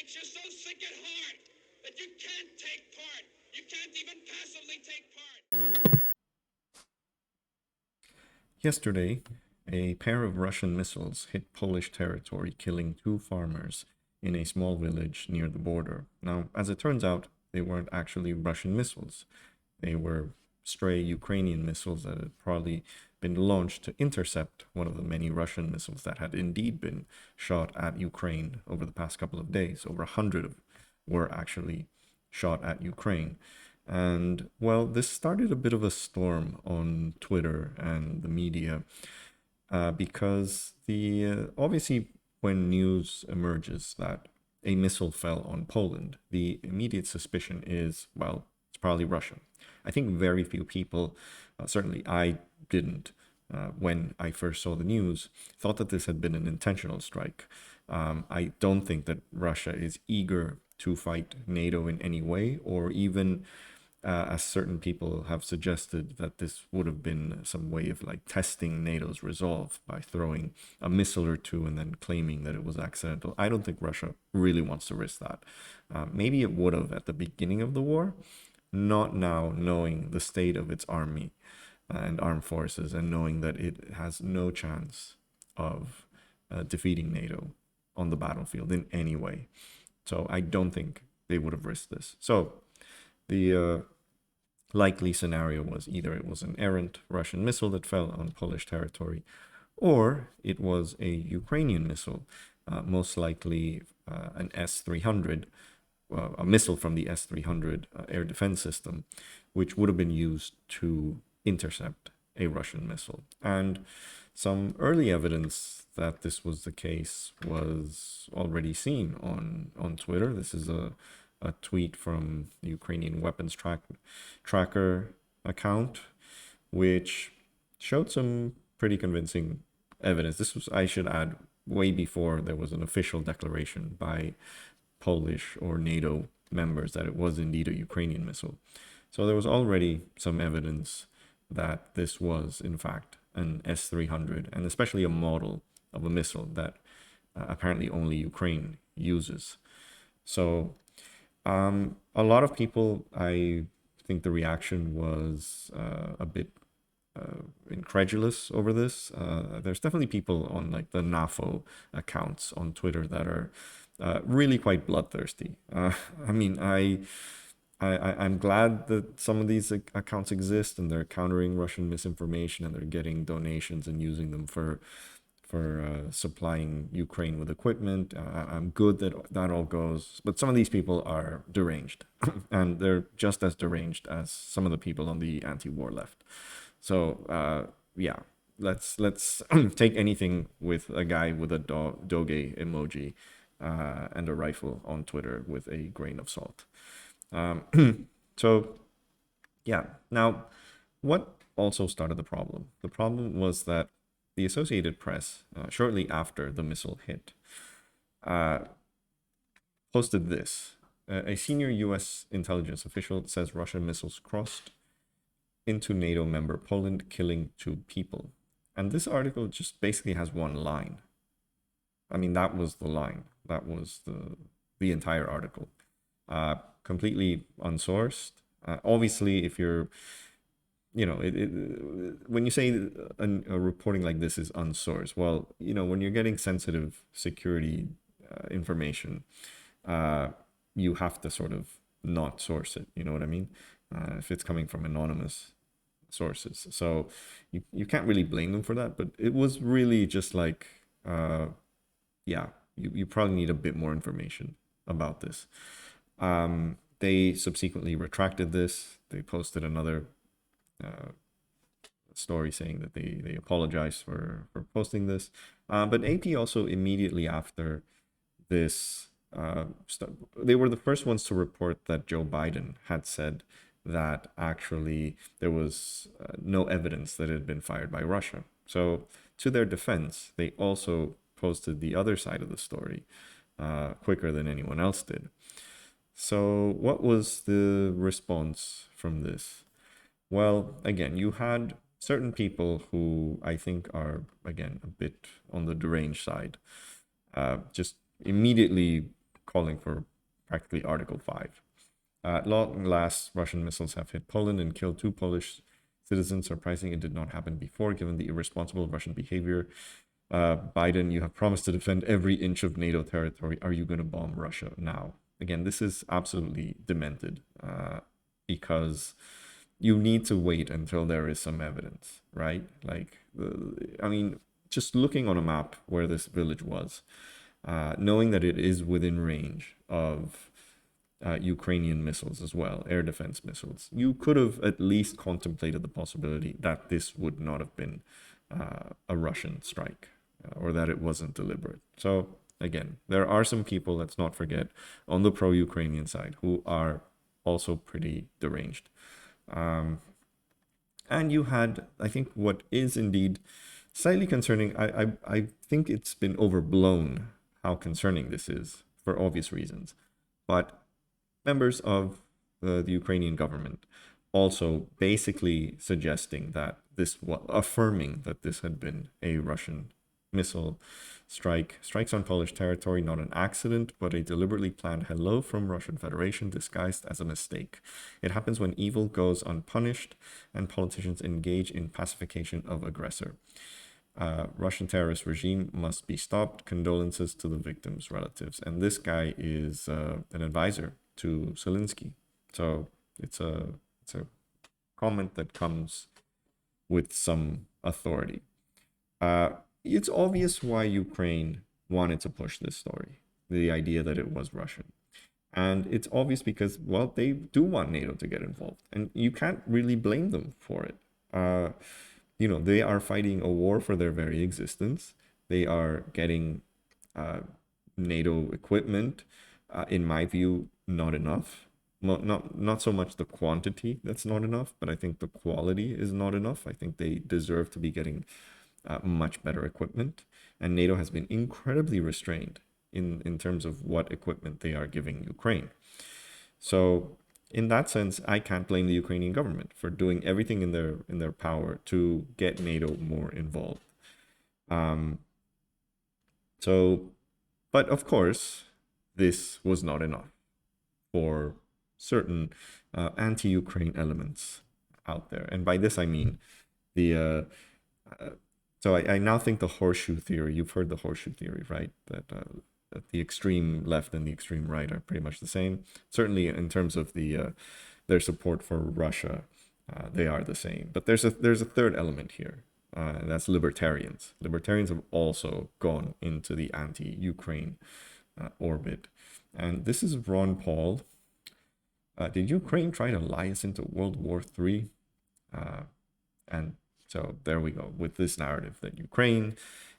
makes you so sick at heart that you can't take part. You can't even passively take part. Yesterday, a pair of Russian missiles hit Polish territory, killing 2 farmers in a small village near the border. Now, as it turns out, they weren't actually Russian missiles. They were stray Ukrainian missiles that had probably been launched to intercept one of the many Russian missiles that had indeed been shot at Ukraine over the past couple of days. Over 100 were actually shot at Ukraine. And well, this started a bit of a storm on Twitter and the media because obviously when news emerges that a missile fell on Poland, the immediate suspicion is, well, it's probably Russia. I think very few people, certainly I didn't, when I first saw the news, thought that this had been an intentional strike. I don't think that Russia is eager to fight NATO in any way, or even as certain people have suggested, that this would have been some way of like testing NATO's resolve by throwing a missile or two and then claiming that it was accidental. I don't think Russia really wants to risk that. Maybe it would have at the beginning of the war, not now, knowing the state of its army and armed forces and knowing that it has no chance of defeating NATO on the battlefield in any way. So I don't think they would have risked this. So the likely scenario was either it was an errant Russian missile that fell on Polish territory, or it was a Ukrainian missile, most likely an S-300, a missile from the S-300 air defense system, which would have been used to intercept a Russian missile. And some early evidence that this was the case was already seen on Twitter. This is a tweet from the Ukrainian weapons tracker account, which showed some pretty convincing evidence. This was, I should add, way before there was an official declaration by Polish or NATO members that it was indeed a Ukrainian missile. So there was already some evidence that this was, in fact, an S-300, and especially a model of a missile that apparently only Ukraine uses. So a lot of people, I think the reaction was a bit incredulous over this. There's definitely people on like the NATO accounts on Twitter that are really quite bloodthirsty. I mean, I'm glad that some of these accounts exist and they're countering Russian misinformation and they're getting donations and using them for supplying Ukraine with equipment. I'm good that that all goes, but some of these people are deranged, and they're just as deranged as some of the people on the anti-war left. So yeah, let's take anything with a guy with a doge emoji and a rifle on Twitter with a grain of salt. So yeah, now what also started the problem? The problem was that the Associated Press, shortly after the missile hit, posted this. A senior U.S. intelligence official says Russian missiles crossed into NATO member Poland, killing 2 people. And this article just basically has one line. I mean, that was the line. That was the entire article. Completely unsourced. Obviously, if you're when you say a reporting like this is unsourced, well, when you're getting sensitive security information, you have to sort of not source it. You know what I mean? If it's coming from anonymous sources. So you can't really blame them for that, but it was really just like, yeah, you probably need a bit more information about this. They subsequently retracted this. They posted another story saying that they apologized for posting this. But AP also immediately after this, they were the first ones to report that Joe Biden had said that actually there was no evidence that it had been fired by Russia. So to their defense, they also posted the other side of the story quicker than anyone else did. So what was the response from this? Well, again, you had certain people who I think are, again, a bit on the deranged side, just immediately calling for practically Article 5. At long last, Russian missiles have hit Poland and killed 2 Polish citizens. Surprising, it did not happen before, given the irresponsible Russian behavior. Biden, you have promised to defend every inch of NATO territory. Are you going to bomb Russia now? Again, this is absolutely demented, because you need to wait until there is some evidence, right? Like, I mean, just looking on a map where this village was, knowing that it is within range of Ukrainian missiles as well, air defense missiles, you could have at least contemplated the possibility that this would not have been a Russian strike, or that it wasn't deliberate. So again, there are some people, let's not forget, on the pro-Ukrainian side who are also pretty deranged. And you had, I think, what is indeed slightly concerning. I think it's been overblown how concerning this is for obvious reasons. But members of the Ukrainian government also basically suggesting that affirming that this had been a Russian missile strikes on Polish territory, not an accident, but a deliberately planned hello from Russian Federation disguised as a mistake. It happens when evil goes unpunished and politicians engage in pacification of aggressor. Russian terrorist regime must be stopped. Condolences to the victims' relatives. And this guy is an advisor to Zelensky. So it's a comment that comes with some authority. It's obvious why Ukraine wanted to push this story, the idea that it was Russian. And it's obvious because, well, they do want NATO to get involved. And you can't really blame them for it. They are fighting a war for their very existence. They are getting NATO equipment, in my view, not enough. Not so much the quantity that's not enough, but I think the quality is not enough. I think they deserve to be getting much better equipment. And NATO has been incredibly restrained in terms of what equipment they are giving Ukraine. So in that sense, I can't blame the Ukrainian government for doing everything in their power to get NATO more involved. But of course, this was not enough for certain anti-Ukraine elements out there. And by this, I mean so I now think the horseshoe theory, you've heard the horseshoe theory, right? That the extreme left and the extreme right are pretty much the same. Certainly in terms of their support for Russia, they are the same. But there's a third element here, and that's libertarians. Libertarians have also gone into the anti-Ukraine orbit. And this is Ron Paul. Did Ukraine try to lie us into World War III? And so there we go with this narrative that Ukraine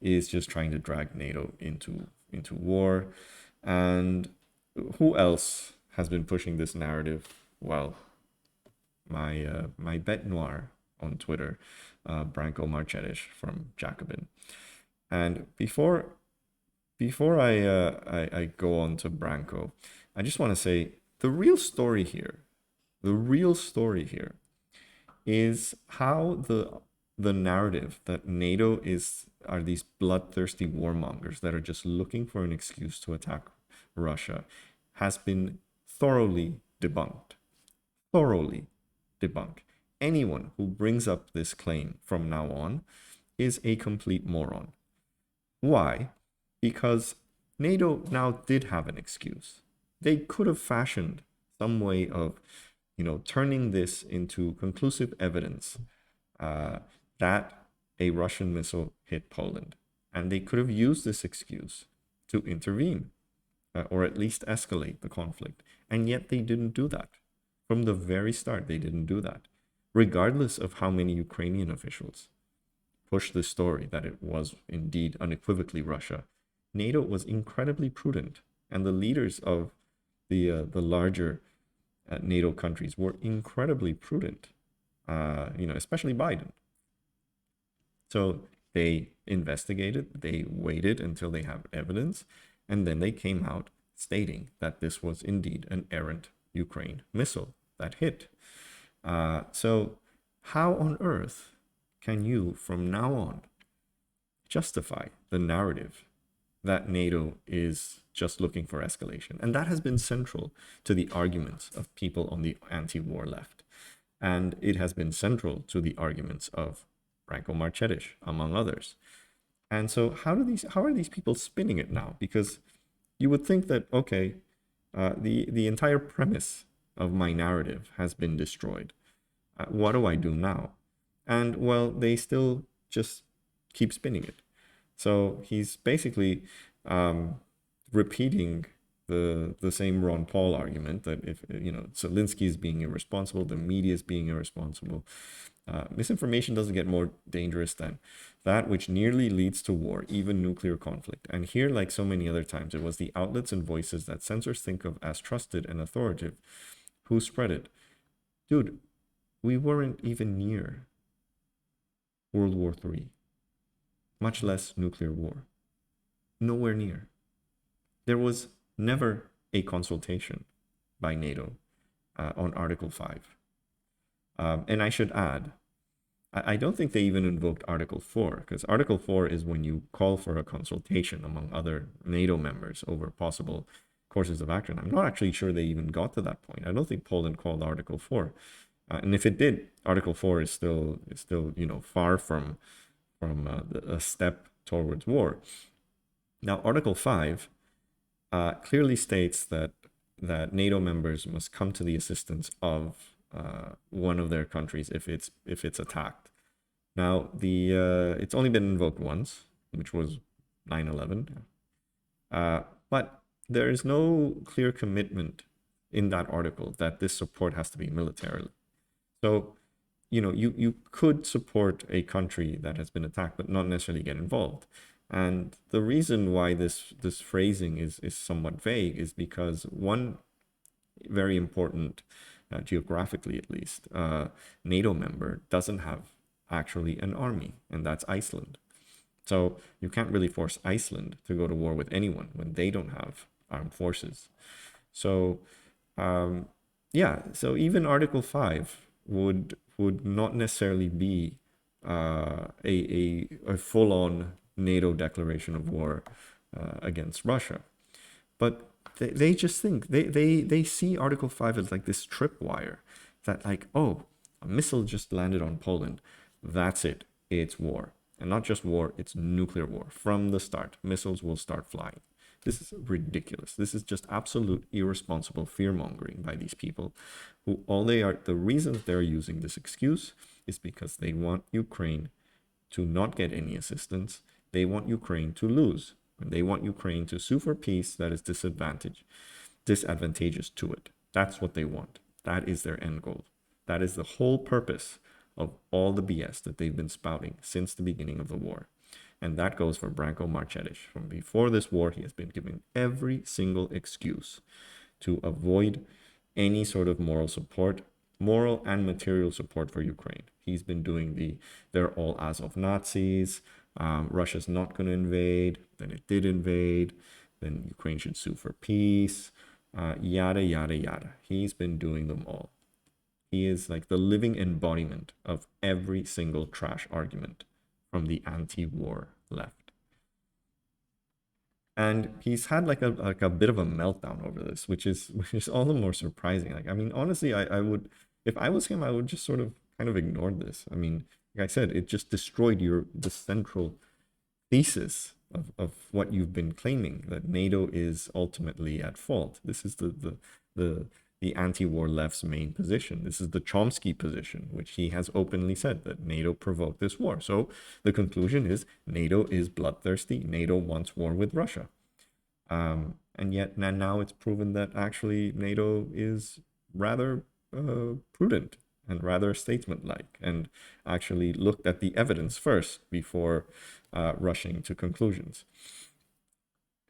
is just trying to drag NATO into war. And who else has been pushing this narrative? Well, my bête noire on Twitter, Branko Marcetic from Jacobin. And before I go on to Branko, I just want to say the real story here is how the narrative that NATO are these bloodthirsty warmongers that are just looking for an excuse to attack Russia has been thoroughly debunked. Anyone who brings up this claim from now on is a complete moron. Why? Because NATO now did have an excuse. They could have fashioned some way of, turning this into conclusive evidence that a Russian missile hit Poland. And they could have used this excuse to intervene, or at least escalate the conflict. And yet they didn't do that. From the very start, they didn't do that. Regardless of how many Ukrainian officials pushed the story that it was indeed unequivocally Russia, NATO was incredibly prudent. And the leaders of the larger NATO countries were incredibly prudent, especially Biden. So they investigated, they waited until they have evidence, and then they came out stating that this was indeed an errant Ukraine missile that hit. So how on earth can you, from now on, justify the narrative that NATO is just looking for escalation. And that has been central to the arguments of people on the anti-war left. And it has been central to the arguments of Branko Marcetic, among others. And so how are these people spinning it now? Because you would think that, okay, the entire premise of my narrative has been destroyed. What do I do now? And well, they still just keep spinning it. So he's basically repeating the same Ron Paul argument that if, Zelensky is being irresponsible, the media is being irresponsible. Misinformation doesn't get more dangerous than that which nearly leads to war, even nuclear conflict. And here, like so many other times, it was the outlets and voices that censors think of as trusted and authoritative who spread it. Dude, we weren't even near World War III, much less nuclear war. Nowhere near. There was never a consultation by NATO on Article 5. And I should add, I don't think they even invoked Article 4, because Article 4 is when you call for a consultation among other NATO members over possible courses of action. I'm not actually sure they even got to that point. I don't think Poland called Article 4. And if it did, Article 4 is still far from a step towards war. Now, Article 5 clearly states that NATO members must come to the assistance of one of their countries if it's attacked. Now, it's only been invoked once, which was 9/11, but there is no clear commitment in that article that this support has to be militarily. So, you could support a country that has been attacked, but not necessarily get involved. And the reason why this phrasing is somewhat vague is because one very important, geographically at least, NATO member doesn't have actually an army, and that's Iceland. So you can't really force Iceland to go to war with anyone when they don't have armed forces. So so even Article 5 would not necessarily be a full-on NATO declaration of war against Russia. But they just think, they see Article 5 as like this tripwire that like, oh, a missile just landed on Poland. That's it. It's war. And not just war, it's nuclear war. From the start, missiles will start flying. This is ridiculous. This is just absolute irresponsible fear-mongering by these people who the reason they're using this excuse is because they want Ukraine to not get any assistance. They want Ukraine to lose. And they want Ukraine to sue for peace that is disadvantageous to it. That's what they want. That is their end goal. That is the whole purpose of all the BS that they've been spouting since the beginning of the war. And that goes for Branko Marcetic. From before this war, he has been giving every single excuse to avoid any sort of moral support, moral and material support for Ukraine. He's been doing they're all Azov Nazis, Russia's not going to invade, then it did invade, then Ukraine should sue for peace, yada, yada, yada. He's been doing them all. He is like the living embodiment of every single trash argument from the anti-war left. And he's had like a bit of a meltdown over this, which is all the more surprising. Like, I mean, honestly, I would, if I was him, I would just sort of kind of ignore this. I mean, like I said, it just destroyed the central thesis of what you've been claiming, that NATO is ultimately at fault. This is the anti-war left's main position. This is the Chomsky position, which he has openly said that NATO provoked this war. So the conclusion is NATO is bloodthirsty. NATO wants war with Russia. And yet now it's proven that actually NATO is rather prudent and rather statesman-like, and actually looked at the evidence first before rushing to conclusions.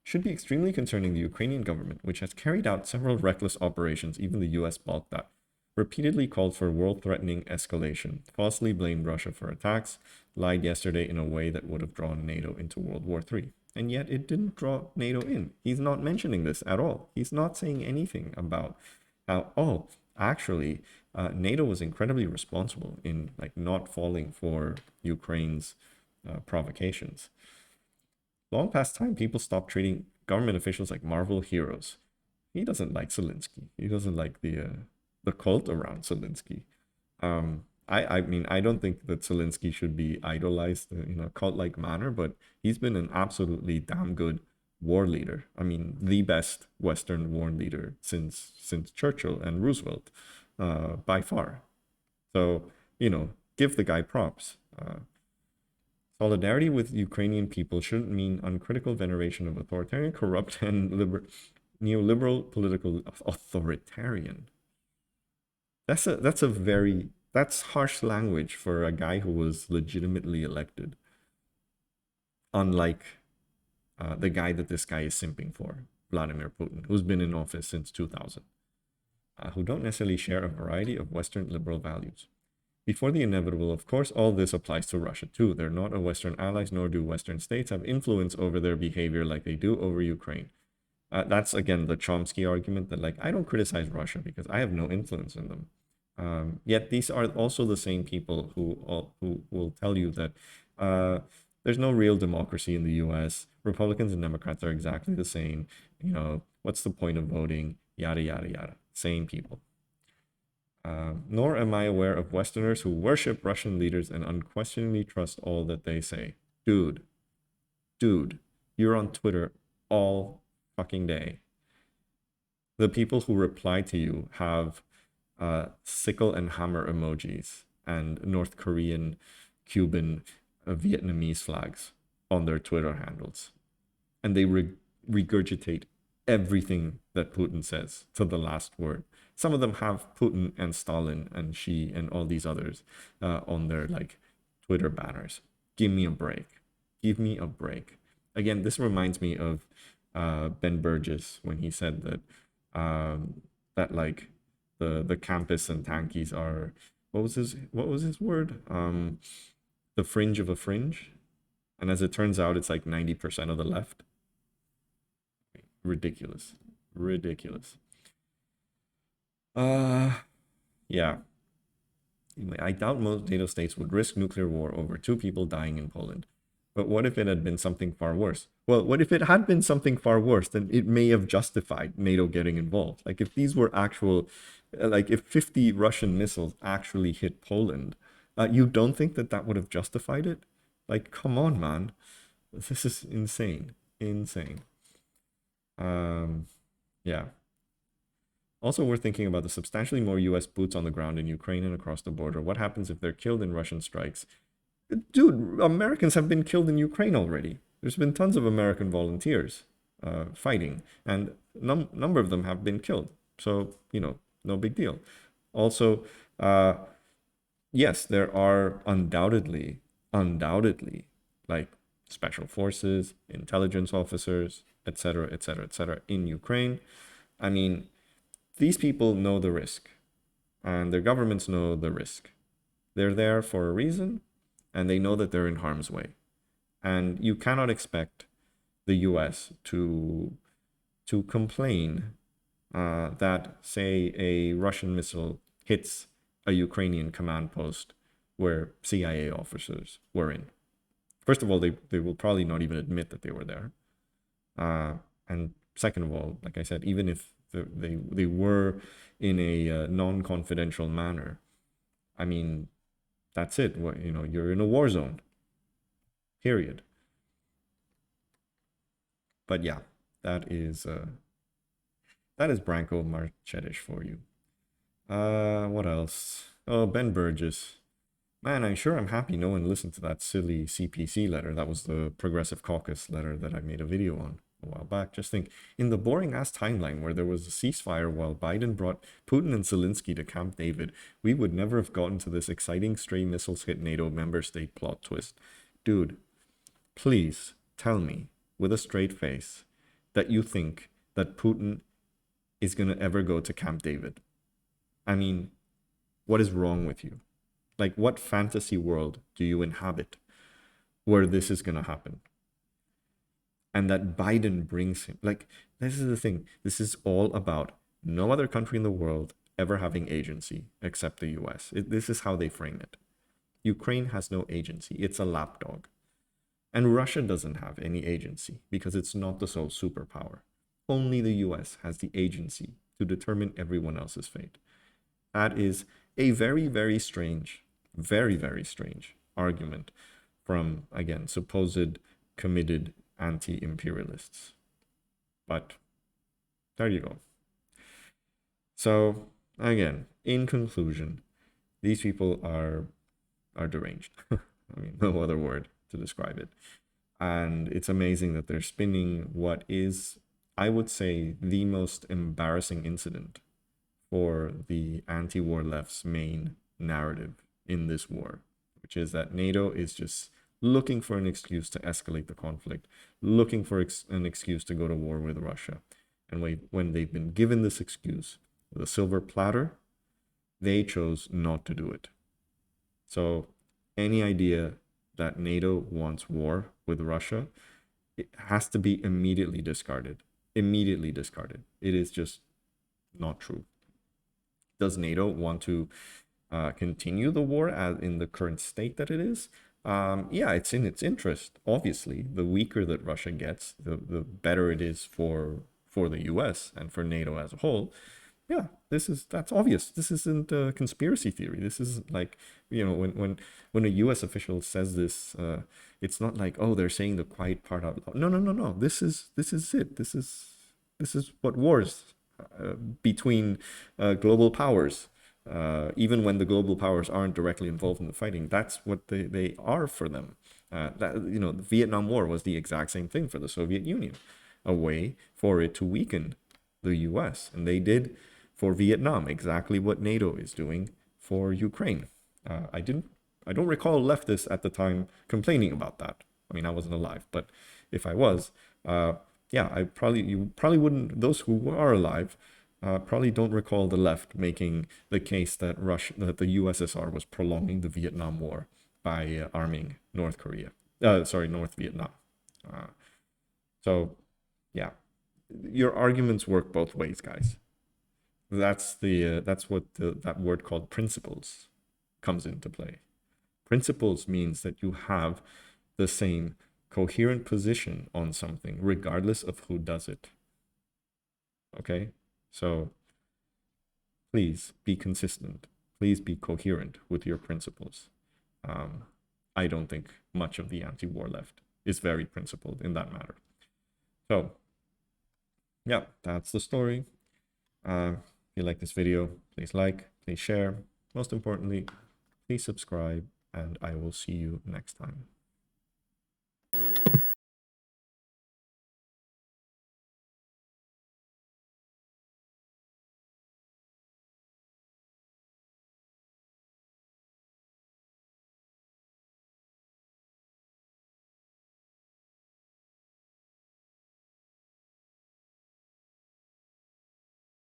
Should be extremely concerning the Ukrainian government, which has carried out several reckless operations, even the US balked at, repeatedly called for world-threatening escalation, falsely blamed Russia for attacks, lied yesterday in a way that would have drawn NATO into World War III. And yet it didn't draw NATO in. He's not mentioning this at all. He's not saying anything about how, actually, NATO was incredibly responsible in like not falling for Ukraine's provocations. long past time people stopped treating government officials like Marvel heroes. He doesn't like Zelensky. He doesn't like the cult around Zelensky. I mean, I don't think that Zelensky should be idolized in a cult-like manner, but he's been an absolutely damn good war leader. I mean, the best Western war leader since Churchill and Roosevelt, by far. So, give the guy props. Solidarity with Ukrainian people shouldn't mean uncritical veneration of authoritarian, corrupt, and neoliberal political authoritarian. That's harsh language for a guy who was legitimately elected. Unlike the guy that this guy is simping for, Vladimir Putin, who's been in office since 2000, who don't necessarily share a variety of Western liberal values. Before the inevitable, of course, all this applies to Russia too. They're not a Western allies, nor do Western states have influence over their behavior like they do over Ukraine. That's, again, the Chomsky argument that, like, I don't criticize Russia because I have no influence in them. Yet these are also the same people who will tell you that there's no real democracy in the US. Republicans and Democrats are exactly the same. What's the point of voting? Yada, yada, yada. Same people. Nor am I aware of Westerners who worship Russian leaders and unquestioningly trust all that they say. Dude, you're on Twitter all fucking day. The people who reply to you have sickle and hammer emojis and North Korean, Cuban, Vietnamese flags on their Twitter handles. And they regurgitate everything that Putin says to the last word. Some of them have Putin and Stalin and Xi and all these others on their Twitter banners. Give me a break. Give me a break. Again, this reminds me of Ben Burgess when he said that the campus and tankies are, what was his word? The fringe of a fringe. And as it turns out, it's like 90% of the left. Ridiculous. Yeah. I doubt most NATO states would risk nuclear war over 2 people dying in Poland. But what if it had been something far worse? Well, what if it had been something far worse? Then it may have justified NATO getting involved. Like if these were actual, if 50 Russian missiles actually hit Poland, you don't think that would have justified it? Like, come on, man. This is insane. Yeah. Also, we're thinking about the substantially more US boots on the ground in Ukraine and across the border. What happens if they're killed in Russian strikes? Dude, Americans have been killed in Ukraine already. There's been tons of American volunteers fighting, and number of them have been killed. So, no big deal. Also, yes, there are undoubtedly, like special forces, intelligence officers, etc., in Ukraine. I mean, these people know the risk, and their governments know the risk. They're there for a reason, and they know that they're in harm's way. And you cannot expect the US to complain that, say, a Russian missile hits a Ukrainian command post where CIA officers were in. First of all, they will probably not even admit that they were there. And second of all, like I said, even if they were in a non-confidential manner, I mean, that's it. You're in a war zone. Period. But yeah, that is Branko Marchetish for you. What else? Oh, Ben Burgess. Man, I'm happy no one listened to that silly CPC letter. That was the Progressive Caucus letter that I made a video on a while back. Just think, in the boring-ass timeline where there was a ceasefire while Biden brought Putin and Zelensky to Camp David, we would never have gotten to this exciting stray missiles hit NATO member state plot twist. Dude, please tell me with a straight face that you think that Putin is going to ever go to Camp David. I mean, what is wrong with you? Like, what fantasy world do you inhabit where this is going to happen? And that Biden brings him. Like, this is the thing. This is all about no other country in the world ever having agency except the US. This is how they frame it. Ukraine has no agency. It's a lapdog. And Russia doesn't have any agency because it's not the sole superpower. Only the US has the agency to determine everyone else's fate. That is a very, very strange argument from, again, supposed committed anti-imperialists. But there you go. So again, in conclusion, these people are deranged. I mean, no other word to describe it. And it's amazing that they're spinning what is, I would say, the most embarrassing incident for the anti-war left's main narrative in this war, which is that NATO is just looking for an excuse to escalate the conflict, looking for an excuse to go to war with Russia. And when they've been given this excuse, the silver platter, they chose not to do it. So any idea that NATO wants war with Russia, it has to be immediately discarded. Immediately discarded. It is just not true. Does NATO want to continue the war as in the current state that it is? Yeah, it's in its interest. Obviously, the weaker that Russia gets, the better it is for the US and for NATO as a whole. Yeah, that's obvious. This isn't a conspiracy theory. This is like, you know, when a US official says this, it's not like, oh, they're saying the quiet part out loud. No. This is it. This is what wars between global powers, even when the global powers aren't directly involved in the fighting, that's what they are for them. That, you know, the Vietnam War was the exact same thing for the Soviet Union, a way for it to weaken the US, and they did for Vietnam exactly what NATO is doing for Ukraine. I don't recall leftists at the time complaining about that. I mean, I wasn't alive, but if I was, yeah, you probably wouldn't. Those who are alive probably don't recall the left making the case that the USSR was prolonging the Vietnam War by arming North Vietnam. So, yeah, your arguments work both ways, guys. That's what that word called principles comes into play. Principles means that you have the same coherent position on something regardless of who does it. Okay, so please be consistent. Please be coherent with your principles. I don't think much of the anti-war left is very principled in that matter. So yeah, that's the story. If you like this video, please like, please share. Most importantly, please subscribe, and I will see you next time.